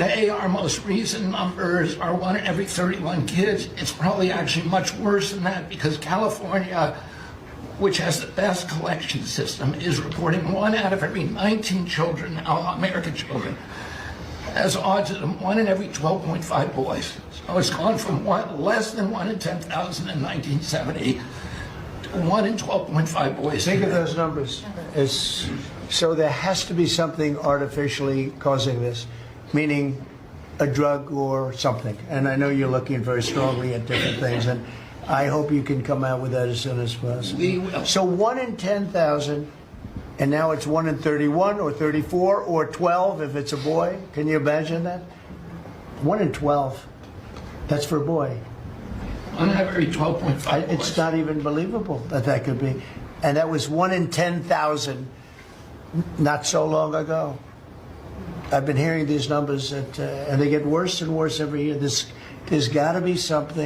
Today, our most recent numbers are 1 in every 31 kids. It's probably actually much worse than that because California, which has the best collection system, is reporting 1 out of every 19 children, now American children, has autism, 1 in every 12.5 boys. So it's gone from less than 1 in 10,000 in 1970 to 1 in 12.5 boys. Think of those numbers. So there has to be something artificially causing this, meaning a drug or something. And I know you're looking very strongly at different things, and I hope you can come out with that as soon as possible. We will. So 1 in 10,000, and now it's 1 in 31 or 34 or 12 if it's a boy. Can you imagine that? 1 in 12. That's for a boy. 1 in every 12.5 boys. It's not even believable that that could be. And that was 1 in 10,000 not so long ago. I've been hearing these numbers, and they get worse and worse every year. There's got to be something.